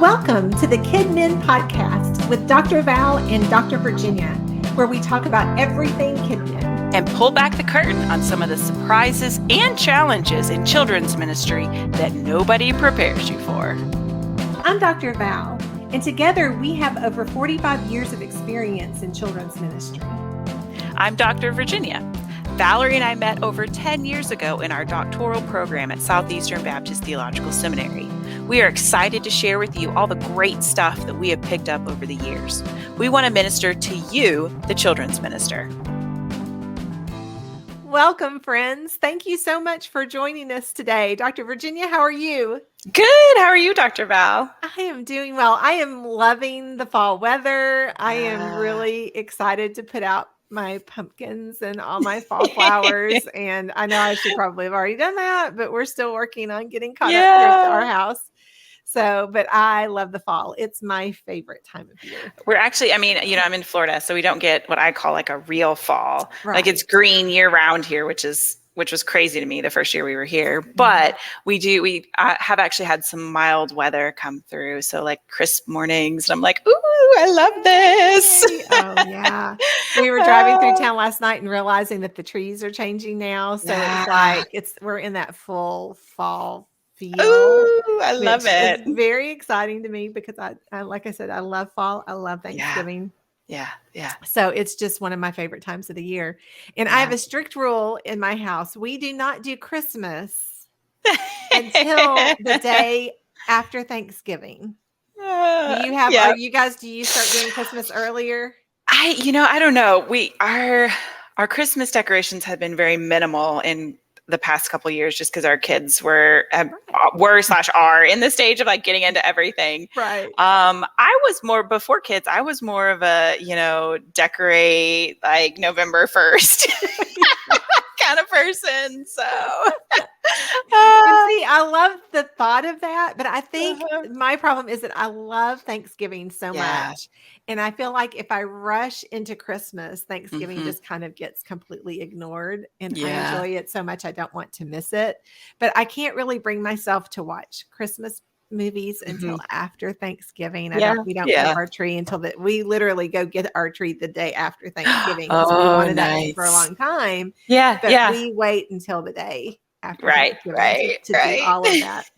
Welcome to the KidMin podcast with Dr. Val and Dr. Virginia, where we talk about everything KidMin and pull back the curtain on some of the surprises and challenges in children's ministry that nobody prepares you for. I'm Dr. Val, and together we have over 45 years of experience in children's ministry. I'm Dr. Virginia. Valerie and I met over 10 years ago in our doctoral program at Southeastern Baptist Theological Seminary. We are excited to share with you all the great stuff that we have picked up over the years. We want to minister to you, the children's minister. Welcome, friends. Thank you so much for joining us today. Dr. Virginia, how are you? Good. How are you, Dr. Val? I am doing well. I am loving the fall weather. I am really excited to put out my pumpkins and all my fall flowers. And I know I should probably have already done that, but we're still working on getting caught up here at our house. But I love the fall. It's my favorite time of year. We're actually, I'm in Florida, so we don't get what I call like a real fall. Right. Like it's green year round here, which was crazy to me the first year we were here. But we have actually had some mild weather come through. So like crisp mornings. And I'm like, ooh, I love this. Oh, yeah. We were driving through town last night and realizing that the trees are changing now. So it's like we're in that full fall feel. Ooh, I love it. It's very exciting to me because I like I said, I love fall. I love Thanksgiving. Yeah. So it's just one of my favorite times of the year. And I have a strict rule in my house. We do not do Christmas until the day after Thanksgiving. Do you start doing Christmas earlier? I don't know. Our Christmas decorations have been very minimal in the past couple of years, just because our kids were in the stage of like getting into everything. Right. I was more before kids. I was more of a, decorate like November 1st kind of person. So see, I love the thought of that, but I think my problem is that I love Thanksgiving so much. And I feel like if I rush into Christmas, Thanksgiving just kind of gets completely ignored. And I enjoy it so much, I don't want to miss it. But I can't really bring myself to watch Christmas movies until after Thanksgiving. We don't get our tree until we literally go get our tree the day after Thanksgiving. We wanted that for a long time. But we wait until the day after Thanksgiving to do all of that.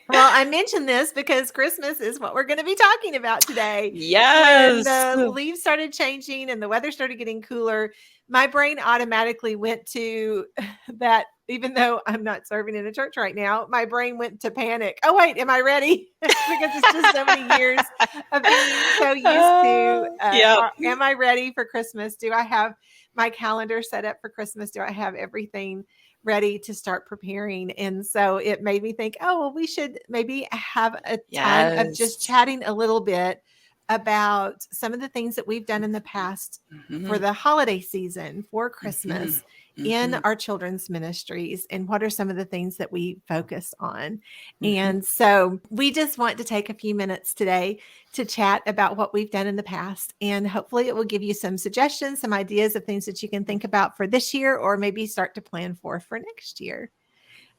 Well, I mentioned this because Christmas is what we're going to be talking about today. Yes. When the leaves started changing and the weather started getting cooler, my brain automatically went to that. Even though I'm not serving in a church right now, my brain went to panic. Oh, wait, am I ready? Because it's just so many years of being so used to, am I ready for Christmas? Do I have my calendar set up for Christmas? Do I have everything ready to start preparing? And so it made me think, we should maybe have a time of just chatting a little bit about some of the things that we've done in the past for the holiday season, for Christmas in our children's ministries, and what are some of the things that we focus on. And so we just want to take a few minutes today to chat about what we've done in the past, and hopefully it will give you some suggestions, some ideas of things that you can think about for this year, or maybe start to plan for next year.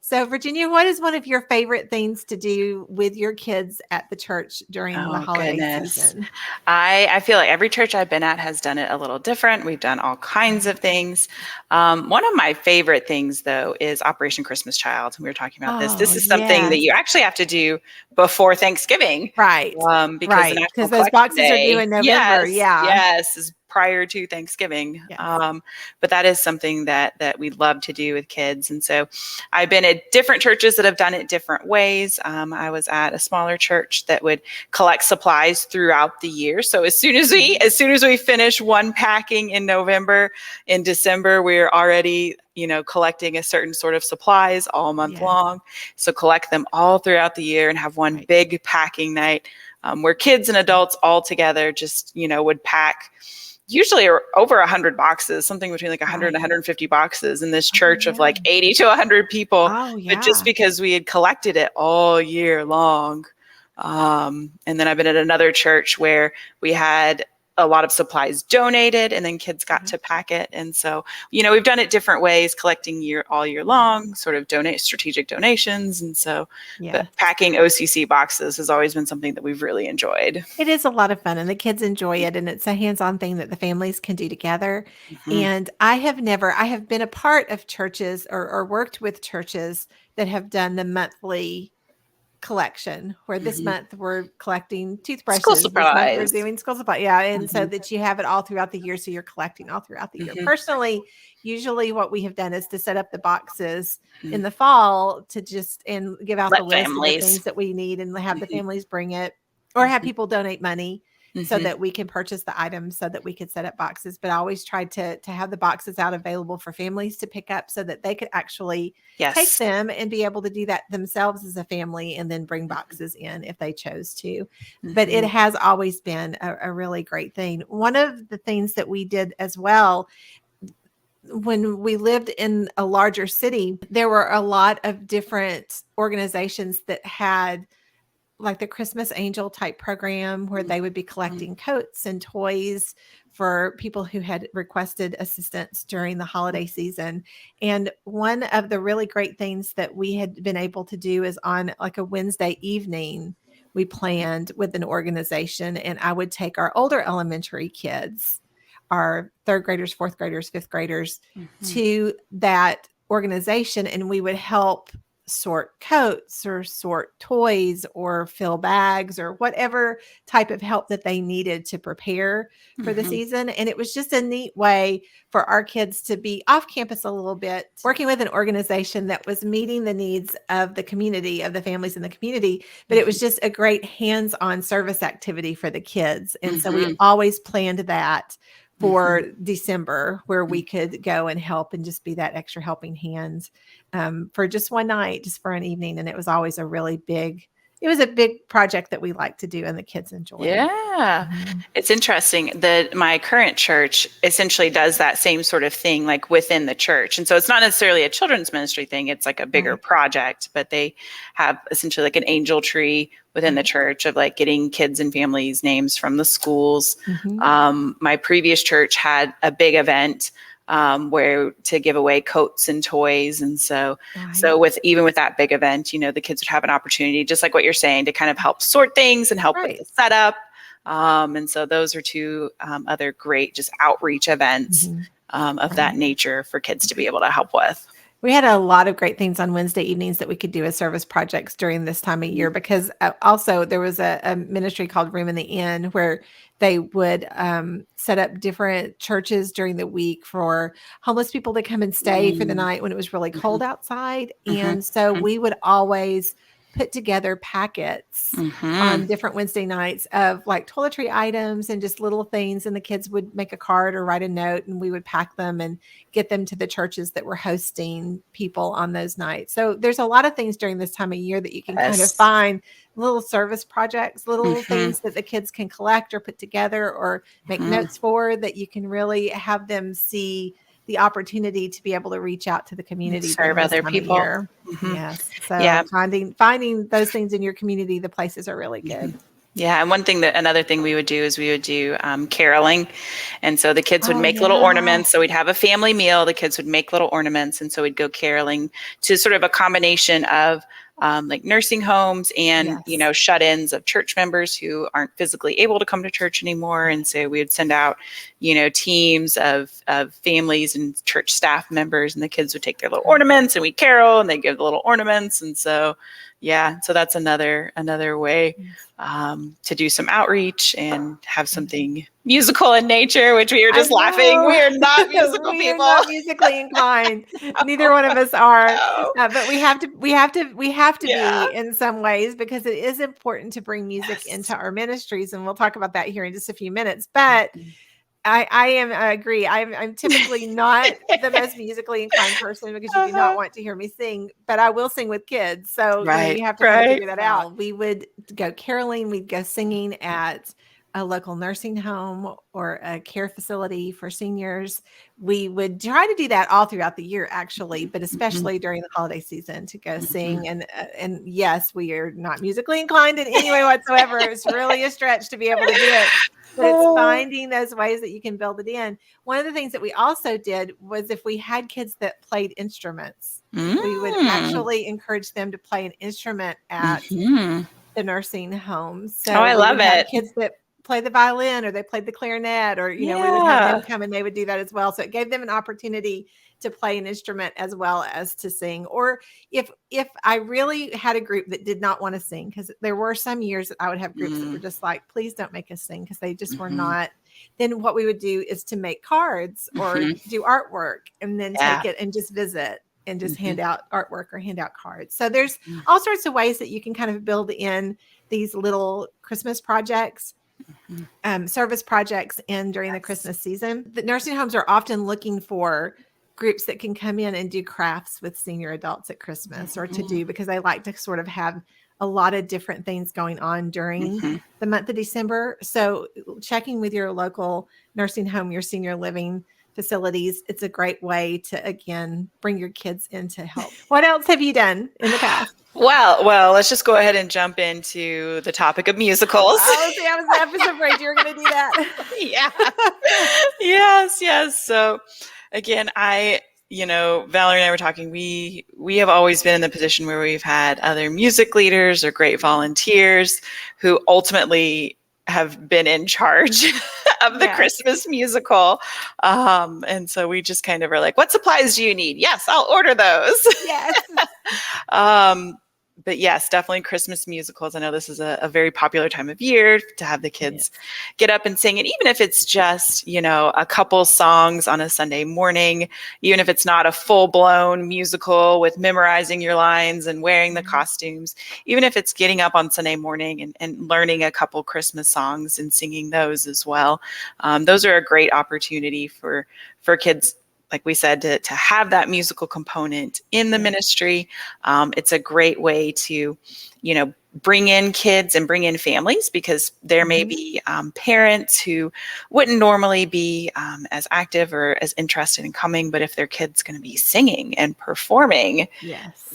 So, Virginia, what is one of your favorite things to do with your kids at the church during the holiday season? I feel like every church I've been at has done it a little different. We've done all kinds of things. One of my favorite things, though, is Operation Christmas Child. We were talking about this. This is something that you actually have to do before Thanksgiving. Right. Because those boxes are due in November. Yes, is prior to Thanksgiving. But that is something that we love to do with kids. And so I've been at different churches that have done it different ways. I was at a smaller church that would collect supplies throughout the year. So as soon as we finish one packing in November, in December, we're already collecting a certain sort of supplies all month long. So collect them all throughout the year and have one big packing night where kids and adults all together just, would pack usually over 100 boxes, something between like 100 and 150 boxes in this church of like 80 to 100 people. But just because we had collected it all year long. And then I've been at another church where we had a lot of supplies donated, and then kids got to pack it. And so, we've done it different ways, collecting all year long, sort of strategic donations. And so, but packing OCC boxes has always been something that we've really enjoyed. It is a lot of fun, and the kids enjoy it, and it's a hands-on thing that the families can do together. And I have been a part of churches or worked with churches that have done the monthly collection, where this month we're collecting toothbrushes, school supplies. we're doing school supply, and so that you have it all throughout the year, so you're collecting all throughout the year. Personally, usually what we have done is to set up the boxes in the fall to and give out the list of the things that we need, and have the families bring it, or have people donate money so that we can purchase the items, so that we could set up boxes. But I always tried to have the boxes out available for families to pick up, so that they could actually take them and be able to do that themselves as a family, and then bring boxes in if they chose to. But it has always been a really great thing. One of the things that we did as well, when we lived in a larger city, there were a lot of different organizations that had like the Christmas Angel type program, where they would be collecting coats and toys for people who had requested assistance during the holiday season. And one of the really great things that we had been able to do is on like a Wednesday evening, we planned with an organization, and I would take our older elementary kids, our third graders, fourth graders, fifth graders, to that organization, and we would help sort coats or sort toys or fill bags or whatever type of help that they needed to prepare for the season. And it was just a neat way for our kids to be off campus a little bit, working with an organization that was meeting the needs of the community, of the families in the community. But it was just a great hands-on service activity for the kids. And so we always planned that for December, where we could go and help and just be that extra helping hand for just one night, just for an evening. And it was always a big project that we like to do, and the kids enjoy. Yeah. It's interesting that my current church essentially does that same sort of thing, like within the church. And so it's not necessarily a children's ministry thing. It's like a bigger project, but they have essentially like an angel tree within the church of like getting kids and families' names from the schools. My previous church had a big event where to give away coats and toys. And so even with that big event, the kids would have an opportunity, just like what you're saying, to kind of help sort things and help with the setup. And so those are two other great just outreach events of that nature for kids to be able to help with. We had a lot of great things on Wednesday evenings that we could do as service projects during this time of year, because also there was a ministry called Room in the Inn, where they would set up different churches during the week for homeless people to come and stay for the night when it was really cold outside. And so we would always put together packets on different Wednesday nights of like toiletry items and just little things. And the kids would make a card or write a note, and we would pack them and get them to the churches that were hosting people on those nights. So there's a lot of things during this time of year that you can kind of find little service projects, little things that the kids can collect or put together or make notes for, that you can really have them see the opportunity to be able to reach out to the community, serve other people. Yes. So finding those things in your community, the places are really good. Yeah. And another thing we would do is we would do caroling. And so the kids would make little ornaments. So we'd have a family meal. The kids would make little ornaments. And so we'd go caroling to sort of a combination of like nursing homes and, shut-ins of church members who aren't physically able to come to church anymore. And so we would send out, teams of families and church staff members, and the kids would take their little ornaments, and we'd carol, and they give the little ornaments. And so, so that's another way to do some outreach and have something musical in nature, which we were just laughing. We are not musical people. We are not musically inclined. Neither one of us are. But we have to be in some ways, because it is important to bring music into our ministries. And we'll talk about that here in just a few minutes. But I agree. I'm typically not the most musically inclined person, because you do not want to hear me sing, but I will sing with kids. So you have to figure that out. We would go caroling. We'd go singing at a local nursing home or a care facility for seniors. We would try to do that all throughout the year, actually, but especially during the holiday season to go sing. And yes, we are not musically inclined in any way whatsoever. It's really a stretch to be able to do it, but it's finding those ways that you can build it in. One of the things that we also did was if we had kids that played instruments, we would actually encourage them to play an instrument at the nursing home. So I we love would have it. kids that play the violin or they played the clarinet, or, we would have them come and they would do that as well. So it gave them an opportunity to play an instrument as well as to sing. Or if I really had a group that did not want to sing, because there were some years that I would have groups that were just like, please don't make us sing, because they just were not. Then what we would do is to make cards or do artwork and then take it and just visit and just hand out artwork or hand out cards. So there's all sorts of ways that you can kind of build in these little Christmas projects, service projects in during the Christmas season. The nursing homes are often looking for groups that can come in and do crafts with senior adults at Christmas or to do, because they like to sort of have a lot of different things going on during the month of December. So checking with your local nursing home, your senior living facilities, it's a great way to, again, bring your kids in to help. What else have you done in the past? Well, let's just go ahead and jump into the topic of musicals. Oh, see, I was afraid you were going to do that. Yeah. Yes. So again, Valerie and I were talking, we have always been in the position where we've had other music leaders or great volunteers who ultimately have been in charge of the Christmas musical. And so we just kind of are like, what supplies do you need? Yes, I'll order those. Yes. But yes, definitely Christmas musicals. I know this is a very popular time of year to have the kids get up and sing. And even if it's just, a couple songs on a Sunday morning, even if it's not a full blown musical with memorizing your lines and wearing the costumes, even if it's getting up on Sunday morning and learning a couple Christmas songs and singing those as well. Those are a great opportunity for kids, like we said, to have that musical component in the ministry. It's a great way to, bring in kids and bring in families, because there may be parents who wouldn't normally be as active or as interested in coming, but if their kid's going to be singing and performing,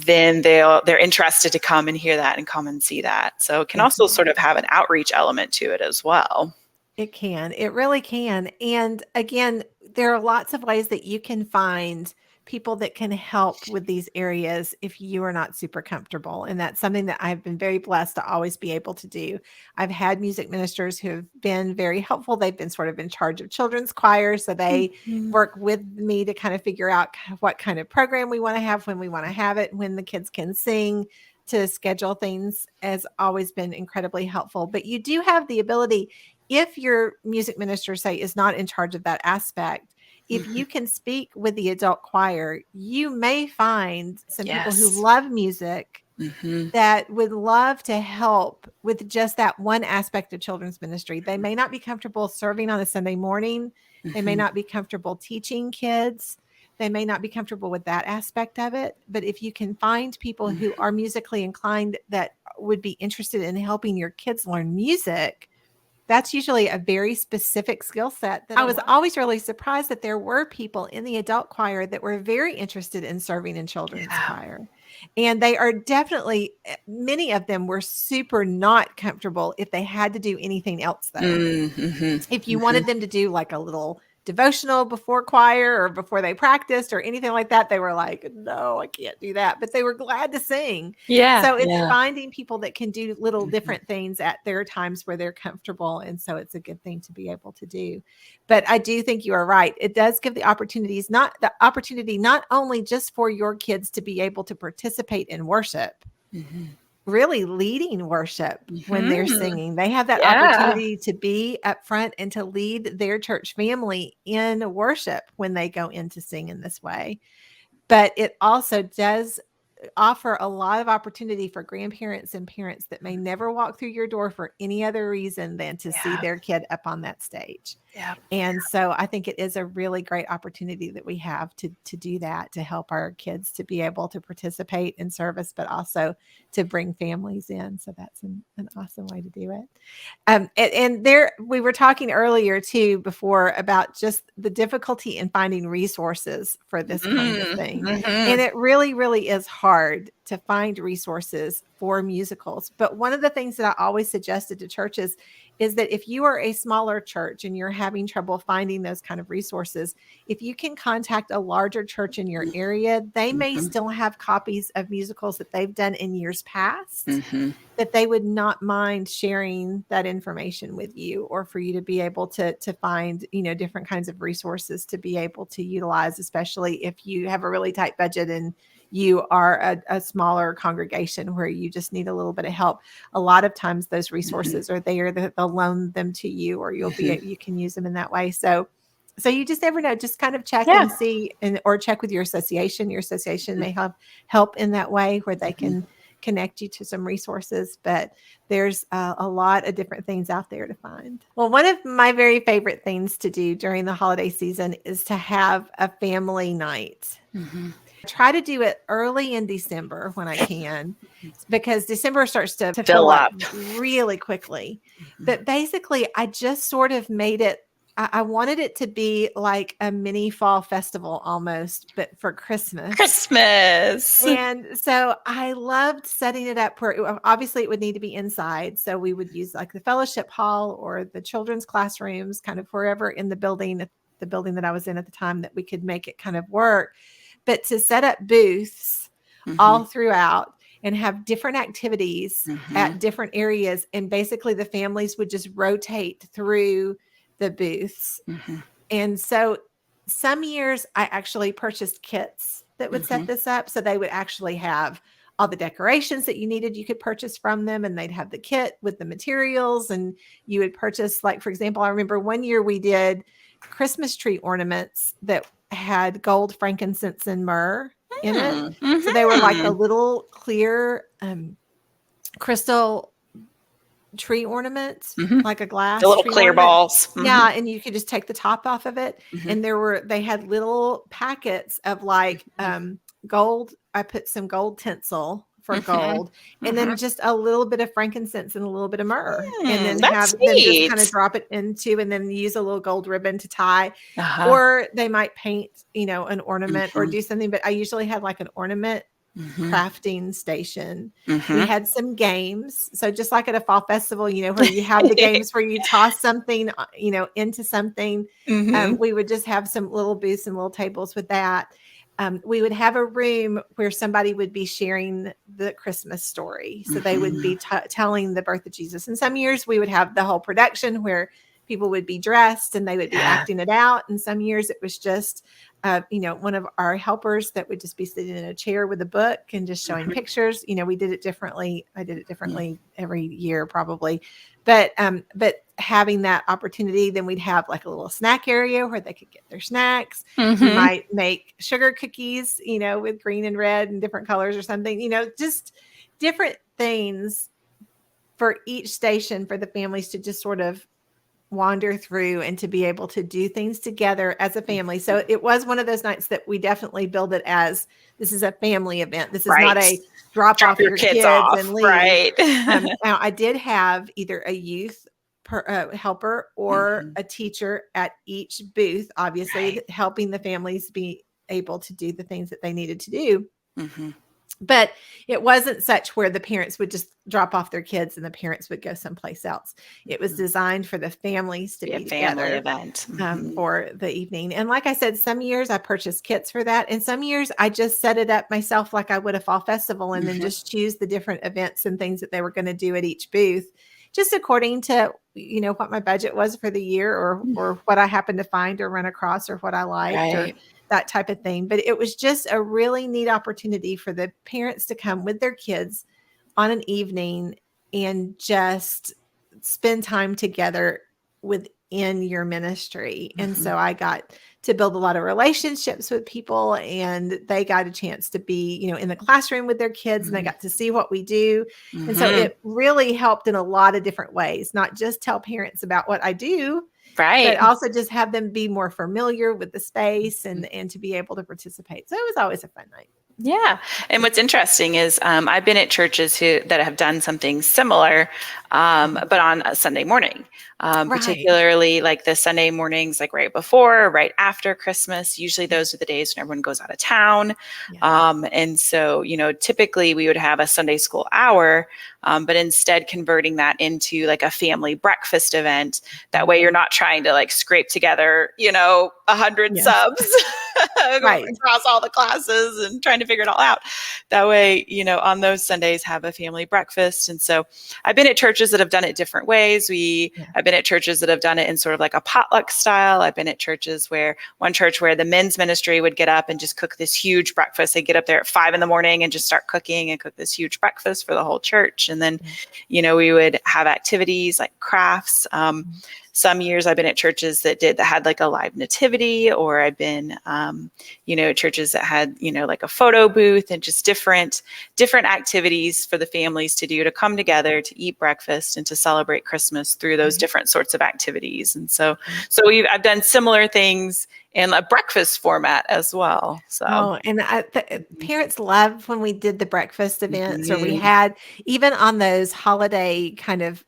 then they're interested to come and hear that and come and see that. So it can also sort of have an outreach element to it as well. It can. It really can. And again, there are lots of ways that you can find people that can help with these areas if you are not super comfortable. And that's something that I've been very blessed to always be able to do. I've had music ministers who have been very helpful. They've been sort of in charge of children's choirs. So they work with me to kind of figure out what kind of program we want to have, when we want to have it, when the kids can sing. To schedule things has always been incredibly helpful. But you do have the ability, if your music minister, say, is not in charge of that aspect, if you can speak with the adult choir, you may find some people who love music that would love to help with just that one aspect of children's ministry. They may not be comfortable serving on a Sunday morning. They may not be comfortable teaching kids. They may not be comfortable with that aspect of it. But if you can find people who are musically inclined that would be interested in helping your kids learn music, that's usually a very specific skill set. That I was always really surprised that there were people in the adult choir that were very interested in serving in children's choir. And they are definitely, many of them were super not comfortable if they had to do anything else, though. If you wanted them to do like a little devotional before choir or before they practiced or anything like that, they were like, no, I can't do that. But they were glad to sing. So it's finding people that can do little different things at their times where they're comfortable. And so it's a good thing to be able to do. But I do think you are right. It does give the opportunity not only just for your kids to be able to participate in worship, really leading worship when they're singing. They have that opportunity to be up front and to lead their church family in worship when they go in to sing in this way. But it also does offer a lot of opportunity for grandparents and parents that may never walk through your door for any other reason than to see their kid up on that stage. Yeah. And so I think it is a really great opportunity that we have to do that, to help our kids to be able to participate in service, but also to bring families in. So that's an awesome way to do it. And there, we were talking earlier too, before, about just the difficulty in finding resources for this kind of thing. And it really, really is hard to find resources for musicals. But one of the things that I always suggested to churches is that if you are a smaller church and you're having trouble finding those kind of resources, if you can contact a larger church in your area, they may still have copies of musicals that they've done in years past, that they would not mind sharing that information with you, or for you to be able to find, different kinds of resources to be able to utilize, especially if you have a really tight budget and you are a smaller congregation where you just need a little bit of help. A lot of times those resources are there, that they'll loan them to you, or you can use them in that way. So you just never know. Just kind of check and see, or check with your association. Your association may have help in that way, where they can connect you to some resources. But there's a lot of different things out there to find. Well, one of my very favorite things to do during the holiday season is to have a family night. I try to do it early in December when I can, because December starts to fill up really quickly. But basically, I just sort of made it, I wanted it to be like a mini fall festival almost, but for Christmas. And so I loved setting it up where obviously it would need to be inside. So we would use like the fellowship hall or the children's classrooms, kind of wherever in the building that I was in at the time, that we could make it kind of work. But to set up booths all throughout and have different activities at different areas. And basically the families would just rotate through the booths. And so some years I actually purchased kits that would set this up. So they would actually have all the decorations that you needed, you could purchase from them, and they'd have the kit with the materials, and you would purchase, like, for example, I remember one year we did Christmas tree ornaments that had gold, frankincense, and myrrh in it. So they were like a little clear crystal tree ornaments, like a glass, the little tree clear ornament. balls. Yeah, and you could just take the top off of it. And they had little packets of like gold. I put some gold tinsel for gold, and then just a little bit of frankincense and a little bit of myrrh, and then have them just kind of drop it into, and then use a little gold ribbon to tie. Or they might paint, an ornament or do something. But I usually had like an ornament crafting station. We had some games. So just like at a fall festival, where you have the games where you toss something, into something. We would just have some little booths and little tables with that. We would have a room where somebody would be sharing the Christmas story. So they would be telling the birth of Jesus. And some years we would have the whole production where people would be dressed and they would be acting it out. And some years it was just, one of our helpers that would just be sitting in a chair with a book and just showing pictures. We did it differently. I did it differently every year probably. But having that opportunity, then we'd have like a little snack area where they could get their snacks. We might make sugar cookies, with green and red and different colors or something, just different things for each station for the families to just sort of wander through and to be able to do things together as a family. So it was one of those nights that we definitely build it as, this is a family event. This is not a drop off your kids off and leave. Now I did have either a youth helper or a teacher at each booth, obviously helping the families be able to do the things that they needed to do. But it wasn't such where the parents would just drop off their kids and the parents would go someplace else. It was designed for the families to be together, event for the evening. And like I said, some years I purchased kits for that. And some years I just set it up myself like I would a fall festival, and then just choose the different events and things that they were going to do at each booth, just according to, what my budget was for the year, or what I happened to find or run across, or what I liked, or that type of thing. But it was just a really neat opportunity for the parents to come with their kids on an evening and just spend time together with in your ministry. And so I got to build a lot of relationships with people, and they got a chance to be, in the classroom with their kids, and they got to see what we do. And so it really helped in a lot of different ways, not just tell parents about what I do, but also just have them be more familiar with the space and to be able to participate. So it was always a fun night. Yeah. And what's interesting is I've been at churches that have done something similar, but on a Sunday morning, particularly like the Sunday mornings, like right before or right after Christmas. Usually those are the days when everyone goes out of town. And so, typically we would have a Sunday school hour, but instead converting that into like a family breakfast event. That way you're not trying to like scrape together, 100 subs across all the classes and trying to figure it all out. That way, on those Sundays have a family breakfast. And so I've been at churches that have done it different ways. I've been at churches that have done it in sort of like a potluck style. I've been at churches one church where the men's ministry would get up and just cook this huge breakfast. They get up there at 5 a.m. and just start cooking and cook this huge breakfast for the whole church. And then, we would have activities like crafts. Some years I've been at churches that had like a live nativity, or I've been, churches that had, like a photo booth and just different activities for the families to do, to come together, to eat breakfast and to celebrate Christmas through those different sorts of activities. And so I've done similar things in a breakfast format as well. So, and parents loved when we did the breakfast events, or we had, even on those holiday kind of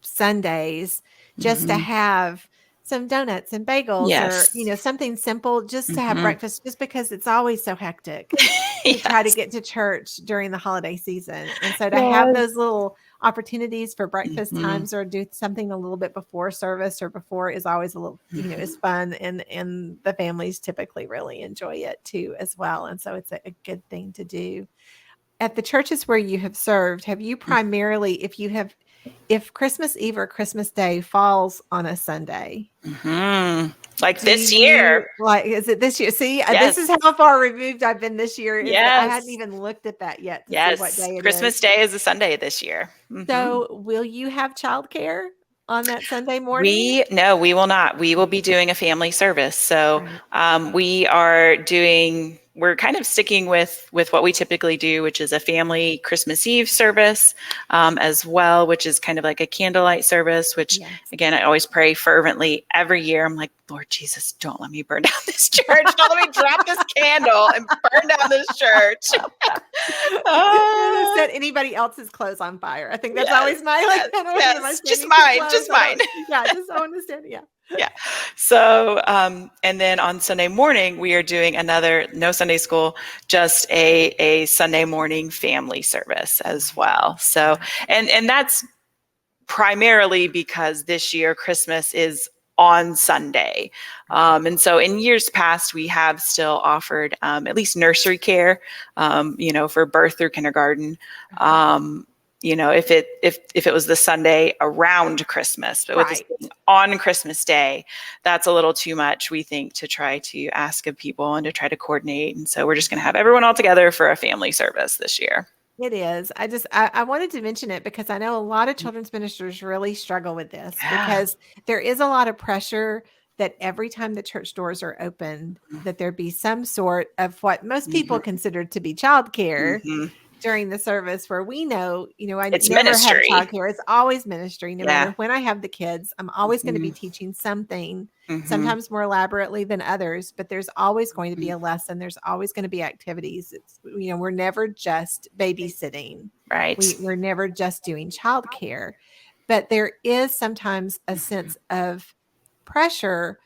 Sundays, just to have some donuts and bagels, or, something simple, just to have breakfast, just because it's always so hectic to try to get to church during the holiday season. And so to have those little opportunities for breakfast times, or do something a little bit before service or before, is always a little, is fun. And the families typically really enjoy it too, as well. And so it's a good thing to do. At the churches where you have served, have you primarily, if Christmas Eve or Christmas Day falls on a Sunday, like this year, is it this year? See, this is how far removed I've been this year. I hadn't even looked at that yet to see what day it Christmas is. Day is a Sunday this year. So will you have childcare on that Sunday morning? No, we will not. We will be doing a family service. So we're kind of sticking with what we typically do, which is a family Christmas Eve service as well, which is kind of like a candlelight service, which again, I always pray fervently every year. I'm like, Lord Jesus, don't let me burn down this church. Don't let me drop this candle and burn down this church. Set anybody else's clothes on fire. I think that's always my just mine. Just mine. Just I understand. Yeah. So, and then on Sunday morning, we are doing no Sunday school, just a Sunday morning family service as well. So, and that's primarily because this year Christmas is on Sunday. And so in years past, we have still offered at least nursery care, for birth through kindergarten. If it was the Sunday around Christmas, but with this being on Christmas Day, that's a little too much, we think, to try to ask of people and to try to coordinate. And so we're just going to have everyone all together for a family service this year. It is. I wanted to mention it because I know a lot of children's ministers really struggle with this, because there is a lot of pressure that every time the church doors are opened, that there be some sort of what most people consider to be childcare during the service, where we know, I it's never ministry. have childcare. It's always ministry. No matter when I have the kids, I'm always going to be teaching something, sometimes more elaborately than others, but there's always going to be a lesson. There's always going to be activities. It's, we're never just babysitting. Right. We're never just doing childcare, but there is sometimes a sense of pressure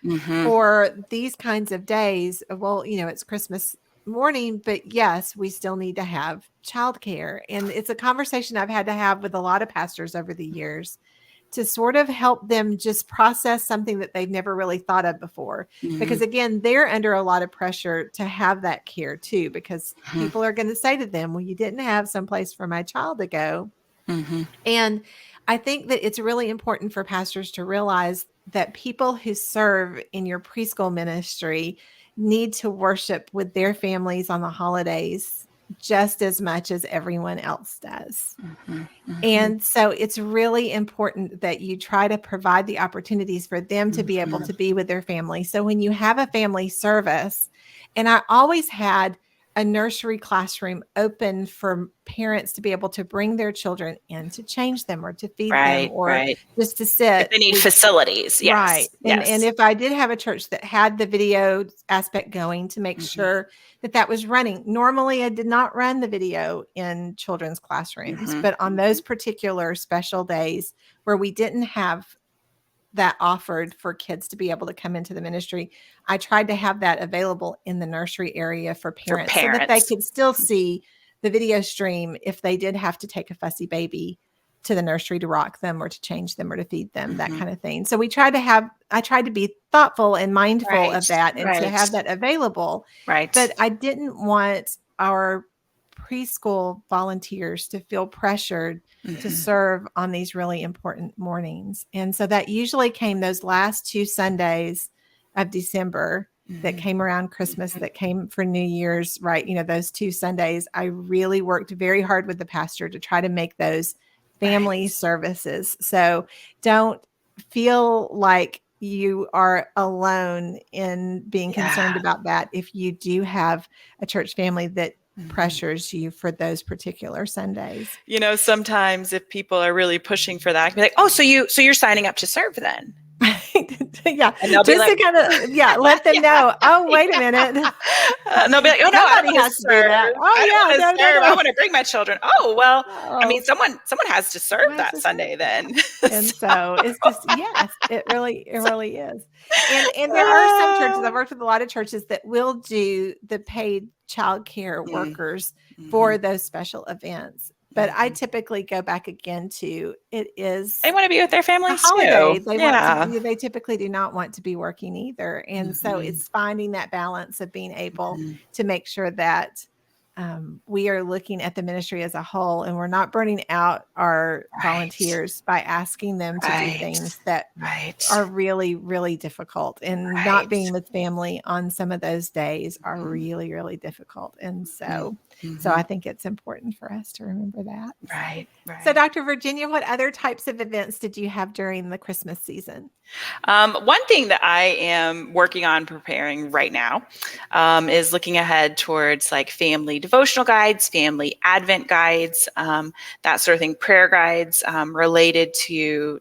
for these kinds of days. Well, it's Christmas morning, but yes, we still need to have childcare. And it's a conversation I've had to have with a lot of pastors over the years, to sort of help them just process something that they've never really thought of before. Because again, they're under a lot of pressure to have that care too, because people are going to say to them, well, you didn't have someplace for my child to go. And I think that it's really important for pastors to realize that people who serve in your preschool ministry need to worship with their families on the holidays just as much as everyone else does. Mm-hmm. Mm-hmm. And so it's really important that you try to provide the opportunities for them to be able to be with their family. So when you have a family service, and I always had a nursery classroom open for parents to be able to bring their children in to change them or to feed them Right, or right. just to If sit. they need facilities, yes, Right. And yes. if I did have a church that had the video aspect going to make sure that that was running. Normally, I did not run the video in children's classrooms, but on those particular special days where we didn't have that offered for kids to be able to come into the ministry, I tried to have that available in the nursery area for parents so that they could still see the video stream if they did have to take a fussy baby to the nursery to rock them or to change them or to feed them, that kind of thing. So I tried to be thoughtful and mindful of that and to have that available. Right. But I didn't want our preschool volunteers to feel pressured to serve on these really important mornings. And so that usually came those last 2 Sundays of December that came around Christmas, that came for New Year's, right? Those 2 Sundays, I really worked very hard with the pastor to try to make those family services. So don't feel like you are alone in being concerned about that if you do have a church family that pressures you for those particular Sundays. Sometimes if people are really pushing for that, I can be like, oh, so you're signing up to serve then? Yeah. And they'll be like, to kind of, let them know, oh, wait a minute. And they'll be like, oh, no, Somebody has to do that. Oh, I yeah. serve. I want to bring my children. Oh, well, I mean, Oh. someone has to serve that Sunday then. And so it's just, yes, it really is. And there are some churches, I've worked with a lot of churches that will do the paid childcare workers for those special events. But I typically go back again to it is they want to be with their families a holiday. too. They typically do not want to be working either. And so it's finding that balance of being able to make sure that we are looking at the ministry as a whole, and we're not burning out our volunteers by asking them to do things that are really, really difficult. And not being with family on some of those days are really, really difficult. And so I think it's important for us to remember that. Right. So, Dr. Virginia, what other types of events did you have during the Christmas season? One thing that I am working on preparing right now is looking ahead towards like family devotional guides, family Advent guides, that sort of thing, prayer guides related to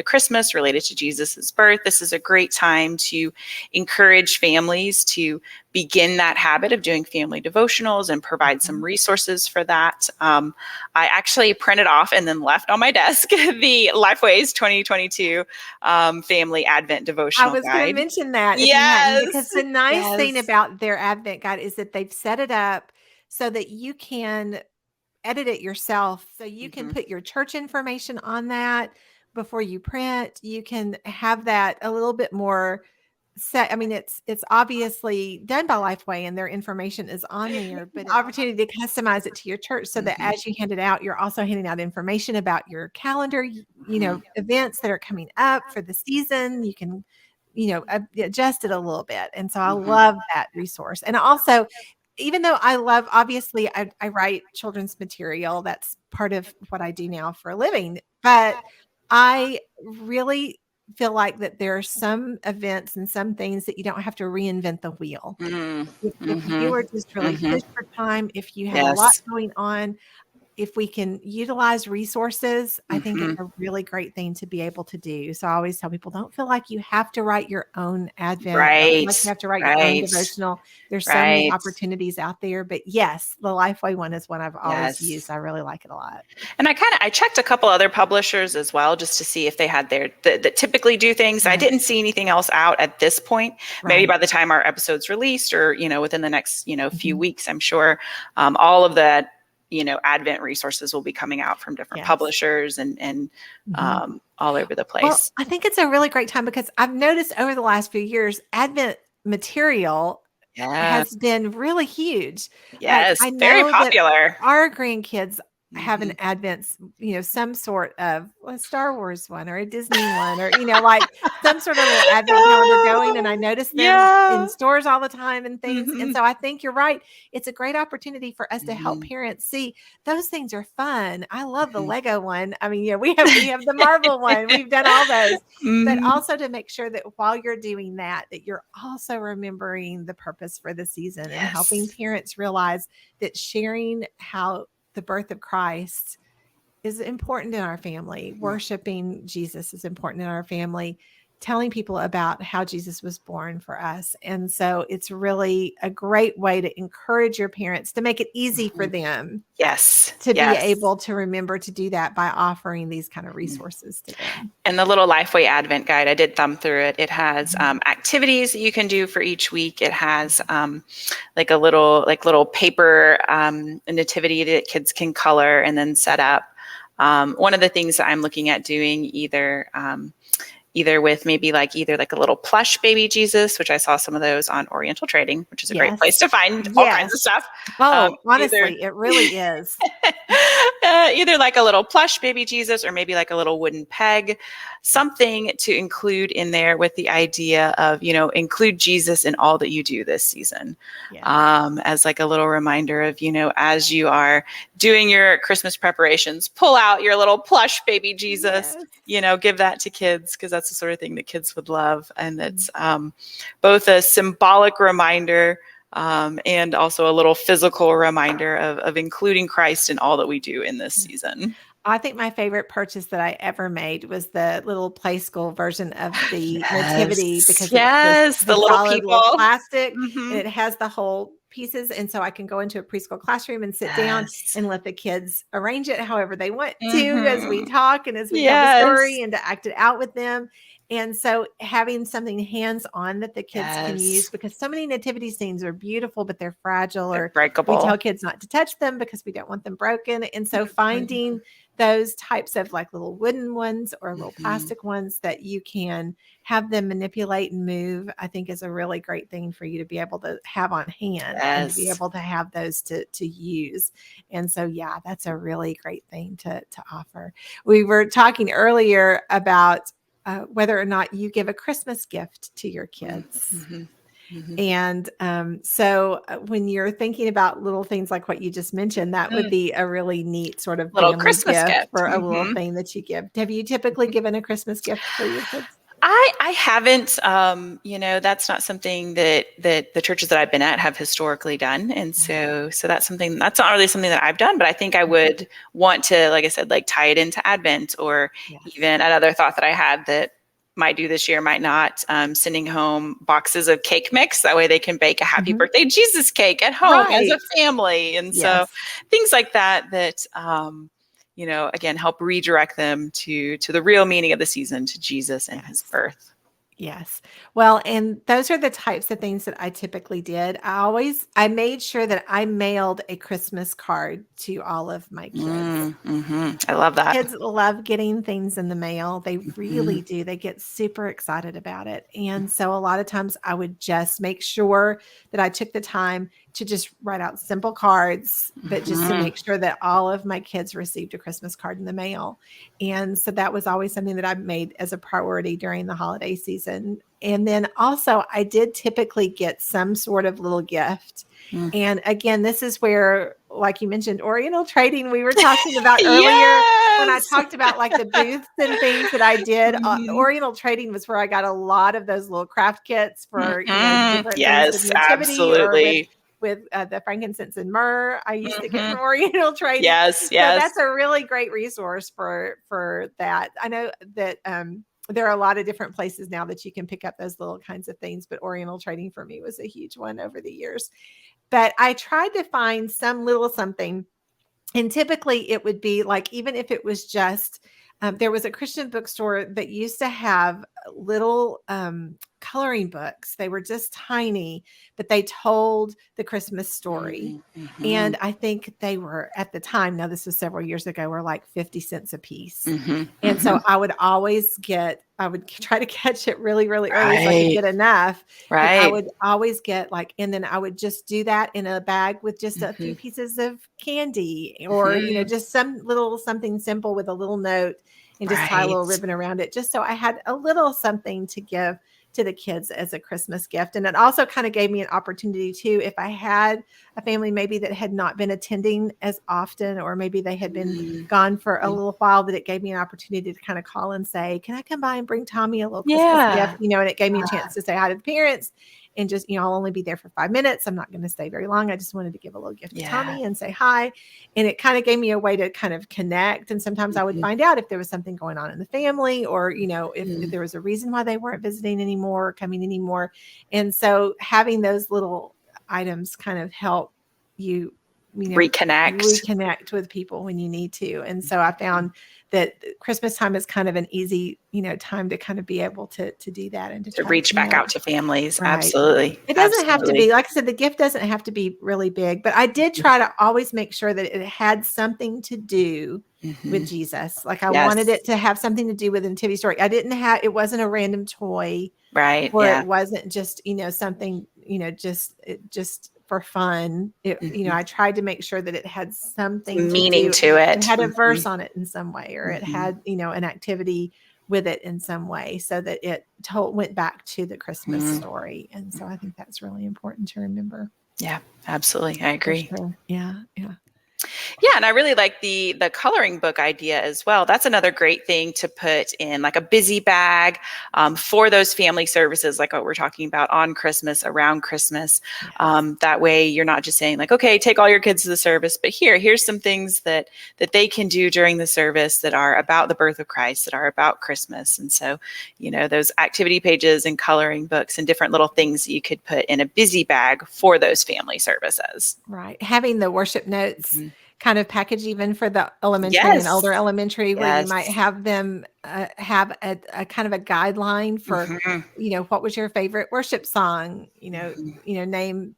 Christmas, related to Jesus's birth. This is a great time to encourage families to begin that habit of doing family devotionals and provide some resources for that. I actually printed off and then left on my desk the Lifeways 2022 Family Advent Devotional Guide. I was going to mention that if you hadn't, because the nice thing about their Advent guide is that they've set it up so that you can edit it yourself. So you can put your church information on that before you print. You can have that a little bit more set. I mean, it's obviously done by Lifeway and their information is on there, but an opportunity to customize it to your church so that as you hand it out, you're also handing out information about your calendar, events that are coming up for the season. You can, adjust it a little bit. And so I love that resource. And also, even though obviously I write children's material, that's part of what I do now for a living, but I really feel like that there are some events and some things that you don't have to reinvent the wheel. If you are just really pushed for time, if you have a lot going on, if we can utilize resources, I think it's a really great thing to be able to do. So I always tell people, don't feel like you have to write your own Advent. Don't feel like you have to write your own devotional. There's so many opportunities out there. But yes, the Lifeway one is one I've always used. I really like it a lot. And I checked a couple other publishers as well, just to see if they had that typically do things. I didn't see anything else out at this point. Maybe by the time our episode's released or, within the next, few weeks, I'm sure all of the Advent resources will be coming out from different publishers and all over the place. Well, I think it's a really great time because I've noticed over the last few years, Advent material has been really huge. Yes, I know very popular. Our grandkids have an Advent, some sort of a Star Wars one or a Disney one, or, like some sort of little Advent calendar going. And I notice them in stores all the time and things. And so I think you're right. It's a great opportunity for us to help parents see those things are fun. I love the Lego one. I mean, we have the Marvel one. We've done all those, but also to make sure that while you're doing that you're also remembering the purpose for the season and helping parents realize that sharing how the birth of Christ is important in our family. Worshiping Jesus is important in our family. Telling people about how Jesus was born for us. And so it's really a great way to encourage your parents to make it easy for them. To be able to remember to do that by offering these kind of resources to them. And the little Lifeway Advent Guide, I did thumb through it. It has activities that you can do for each week. It has like a little paper nativity that kids can color and then set up. One of the things that I'm looking at doing either with maybe either a little plush baby Jesus, which I saw some of those on Oriental Trading, which is a great place to find all kinds of stuff. Oh, honestly, it really is. Either a little plush baby Jesus or maybe a little wooden peg, something to include in there with the idea of, include Jesus in all that you do this season. As a little reminder of, as you are doing your Christmas preparations, pull out your little plush baby Jesus, give that to kids, because that's the sort of thing that kids would love. And it's both a symbolic reminder and also a little physical reminder of including Christ in all that we do in this season. I think my favorite purchase that I ever made was the little play school version of the nativity, because it's the little solid people. Little plastic, and it has the whole pieces. And so I can go into a preschool classroom and sit down and let the kids arrange it however they want to, as we talk and as we tell the story, and to act it out with them. And so having something hands-on that the kids can use, because so many nativity scenes are beautiful, but they're fragile, or breakable. We tell kids not to touch them because we don't want them broken. And so finding those types of little wooden ones or little plastic ones that you can have them manipulate and move, I think is a really great thing for you to be able to have on hand and to be able to have those to use. And so, that's a really great thing to offer. We were talking earlier about whether or not you give a Christmas gift to your kids. And so when you're thinking about little things like what you just mentioned, that would be a really neat sort of little Christmas gift for a little thing that you give. Have you typically given a Christmas gift for your kids? I haven't, that's not something that the churches that I've been at have historically done. And so that's not really something that I've done, but I think I would want to, like I said, tie it into Advent, or even another thought that I had that might do this year, might not, sending home boxes of cake mix. That way they can bake a happy birthday Jesus cake at home as a family. And so things like that, again, help redirect them to the real meaning of the season, to Jesus and his birth. Yes. Well, and those are the types of things that I typically did. I made sure that I mailed a Christmas card to all of my kids. I love that. Kids love getting things in the mail. They really do. They get super excited about it. And so a lot of times I would just make sure that I took the time to just write out simple cards, but just to make sure that all of my kids received a Christmas card in the mail. And so that was always something that I made as a priority during the holiday season. And then also I did typically get some sort of little gift. And again, this is where, like you mentioned, Oriental Trading, we were talking about earlier when I talked about the booths and things that I did. Oriental Trading was where I got a lot of those little craft kits for different things of nativity, or with the frankincense and myrrh I used to get from Oriental Trading. So that's a really great resource for that. I know that there are a lot of different places now that you can pick up those little kinds of things, but Oriental Trading for me was a huge one over the years. But I tried to find some little something, and typically it would be even if it was just there was a Christian bookstore that used to have little coloring books. They were just tiny, but they told the Christmas story. Mm-hmm. And I think they were at the time, now this was several years ago, were like 50 cents a piece. Mm-hmm. And so I would try to catch it really, really early so I could Right. get enough. And I Right. would always get and then I would just do that in a bag with just a few pieces of candy or, just some little something simple with a little note and just tie a little ribbon around it, just so I had a little something to give to the kids as a Christmas gift. And it also kind of gave me an opportunity too, if I had a family maybe that had not been attending as often, or maybe they had been gone for a little while, that it gave me an opportunity to kind of call and say, can I come by and bring Tommy a little Christmas gift? And it gave me a chance to say hi to the parents and just, I'll only be there for 5 minutes. I'm not going to stay very long. I just wanted to give a little gift to Tommy and say hi. And it kind of gave me a way to kind of connect. And sometimes I would find out if there was something going on in the family, or, if there was a reason why they weren't visiting anymore or coming anymore. And so having those little items kind of help you, reconnect with people when you need to. And so I found that Christmas time is kind of an easy, time to kind of be able to do that and to reach back out to families. Right. Absolutely. It doesn't have to be, like I said, the gift doesn't have to be really big, but I did try to always make sure that it had something to do with Jesus. Like I wanted it to have something to do with the nativity story. It wasn't a random toy. Right. Or it wasn't just, something, just for fun. I tried to make sure that it had something meaning to it. It had a verse on it in some way, or it had, an activity with it in some way, so that it went back to the Christmas story. And so I think that's really important to remember. Yeah, absolutely. I agree. Sure. Yeah. Yeah. Yeah, and I really like the coloring book idea as well. That's another great thing to put in like a busy bag for those family services, like what we're talking about on Christmas, around Christmas. That way you're not just saying like, okay, take all your kids to the service, but here's some things that they can do during the service that are about the birth of Christ, that are about Christmas. And so, those activity pages and coloring books and different little things that you could put in a busy bag for those family services. Right. Having the worship notes kind of package even for the elementary and older elementary, where you might have them have a kind of a guideline for, what was your favorite worship song,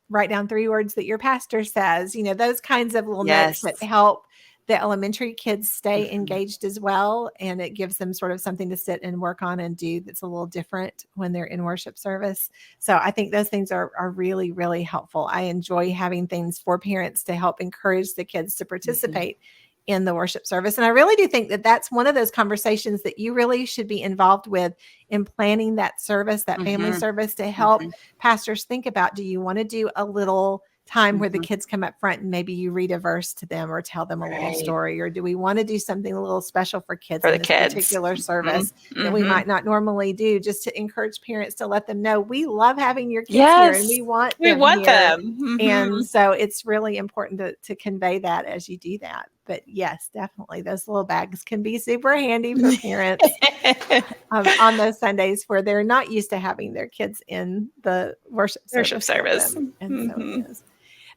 write down 3 words that your pastor says, those kinds of little notes that help the elementary kids stay engaged as well. And it gives them sort of something to sit and work on and do that's a little different when they're in worship service. So I think those things are really, really helpful. I enjoy having things for parents to help encourage the kids to participate in the worship service. And I really do think that that's one of those conversations that you really should be involved with in planning that service, that family service, to help pastors think about, do you want to do a little time where the kids come up front and maybe you read a verse to them or tell them a little story, or do we want to do something a little special for kids in this particular service that we might not normally do, just to encourage parents to let them know we love having your kids here and we want them. And so it's really important to convey that as you do that. But yes, definitely those little bags can be super handy for parents on those Sundays where they're not used to having their kids in the worship service. And so it is.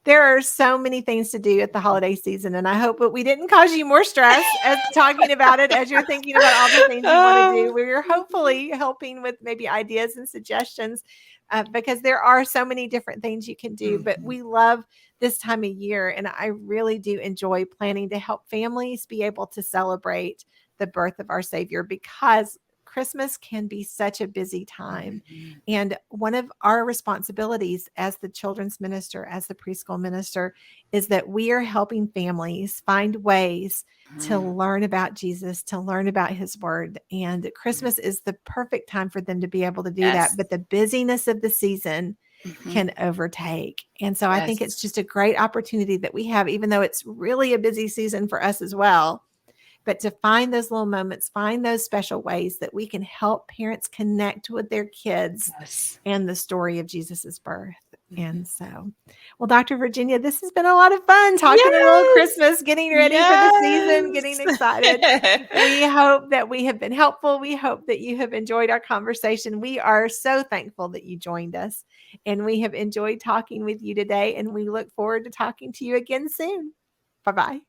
There are so many things to do at the holiday season, and I hope that we didn't cause you more stress as talking about it, as you're thinking about all the things you want to do. We're hopefully helping with maybe ideas and suggestions, because there are so many different things you can do, but we love this time of year, and I really do enjoy planning to help families be able to celebrate the birth of our Savior, because Christmas can be such a busy time. And one of our responsibilities as the children's minister, as the preschool minister, is that we are helping families find ways to learn about Jesus, to learn about his word. And Christmas is the perfect time for them to be able to do that. But the busyness of the season can overtake. And so I think it's just a great opportunity that we have, even though it's really a busy season for us as well. But to find those little moments, find those special ways that we can help parents connect with their kids and the story of Jesus's birth. And so, well, Dr. Virginia, this has been a lot of fun talking a little Christmas, getting ready for the season, getting excited. We hope that we have been helpful. We hope that you have enjoyed our conversation. We are so thankful that you joined us, and we have enjoyed talking with you today, and we look forward to talking to you again soon. Bye-bye.